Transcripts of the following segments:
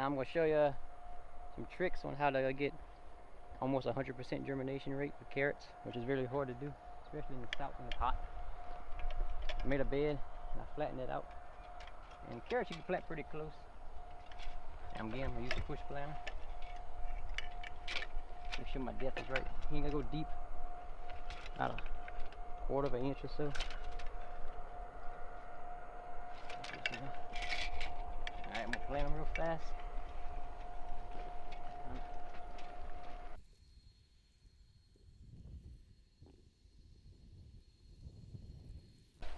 Now I'm going to show you some tricks on how to get almost 100% germination rate with carrots, which is really hard to do, especially in the south when it's hot. I made a bed and I flattened it out. And carrots you can plant pretty close. And again, I'm going to use the push planter. Make sure my depth is right. You ain't going to go deep, about a quarter of an inch or so. Alright, I'm going to plant them real fast.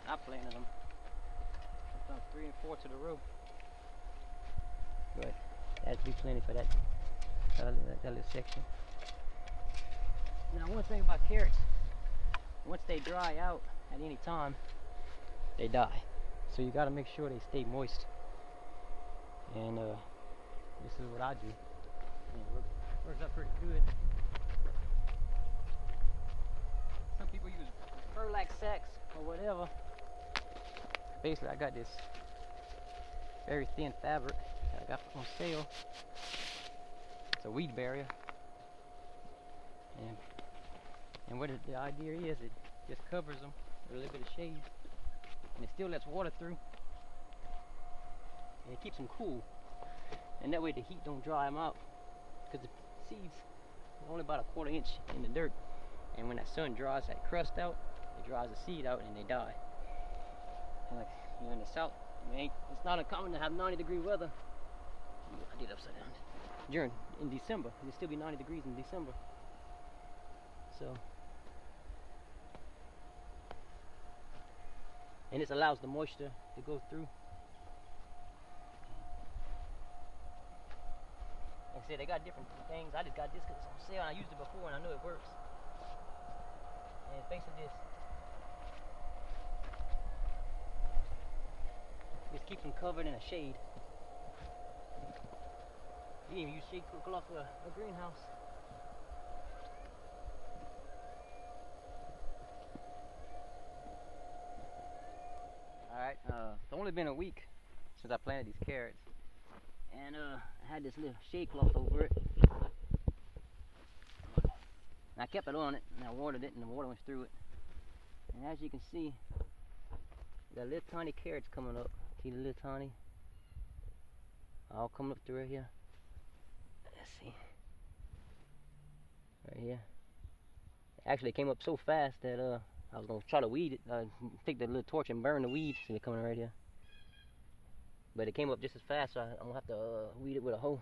I planted them. I've done 3 and 4 to the row. But that'd be plenty for that little section. Now, one thing about carrots, once they dry out at any time, they die. So you got to make sure they stay moist. And this is what I do. And it works out pretty good. Some people use burlap sacks or whatever. Basically, I got this very thin fabric that I got on sale. It's a weed barrier. And what the idea is, it just covers them with a little bit of shade. And it still lets water through. And it keeps them cool. And that way the heat don't dry them out. Because the seeds are only about a 1/4 inch in the dirt. And when that sun dries that crust out, it dries the seed out and they die. And like, you know, in the south, it's not uncommon to have 90-degree weather. I did it upside down. In December, it'll still be 90 degrees in December. So, and this allows the moisture to go through. Like I said, they got different things. I just got this because it's on sale and I used it before and I know it works. And it's basically this. Just keeps them covered in a shade. You can even use shade cloth for a greenhouse. Alright, it's only been a week since I planted these carrots. And I had this little shade cloth over it. And I kept it on it and I watered it and the water went through it. And as you can see, got little tiny carrots coming up. See the little tiny? All coming up through right here. Let's see. Right here. Actually, it came up so fast that I was gonna try to weed it. Take the little torch and burn the weeds. See it coming right here. But it came up just as fast, so I'm gonna have to weed it with a hoe.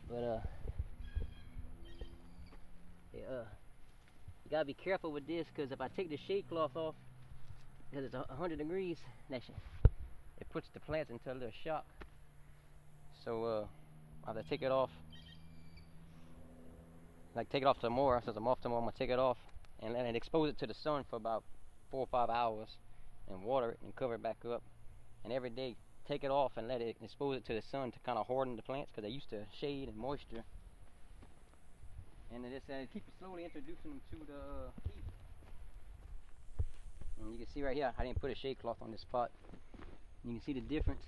But you gotta be careful with this, because if I take the shade cloth off, because it's 100 degrees, it puts the plants into a little shock. So I have to take it off. Like take it off tomorrow, since I'm off tomorrow, I'm gonna take it off and let it expose it to the sun for about 4 or 5 hours and water it and cover it back up. And every day take it off and let it expose it to the sun to kind of harden the plants, because they're used to shade and moisture. And then just keep slowly introducing them to the heat. And you can see right here, I didn't put a shade cloth on this spot. You can see the difference.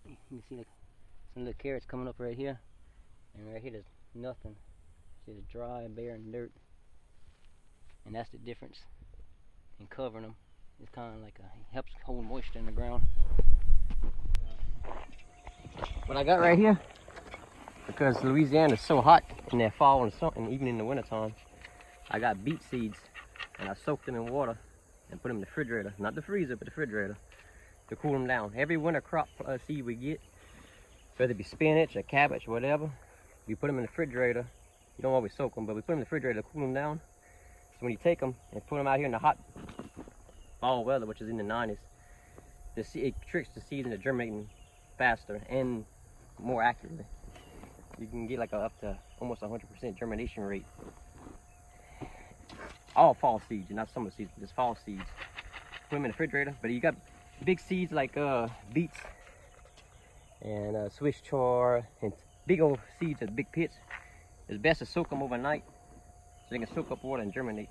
You can see some little carrots coming up right here. And right here there's nothing. It's just dry, barren dirt. And that's the difference in covering them. It's kind of like it helps hold moisture in the ground. What I got right here, because Louisiana is so hot in the fall and even in the winter time, I got beet seeds and I soaked them in water and put them in the refrigerator, not the freezer but the refrigerator, to cool them down. Every winter crop seed we get, whether it be spinach or cabbage or whatever, we put them in the refrigerator. You don't always soak them, but we put them in the refrigerator to cool them down. So when you take them and put them out here in the hot fall weather, which is in the 90s, it tricks the seeds into germinating faster and more accurately. You can get like up to almost 100% germination rate. All fall seeds, not some of the seeds, but just fall seeds. Put them in the refrigerator, but you got big seeds like beets and Swiss chard and big old seeds with big pits. It's best to soak them overnight so they can soak up water and germinate.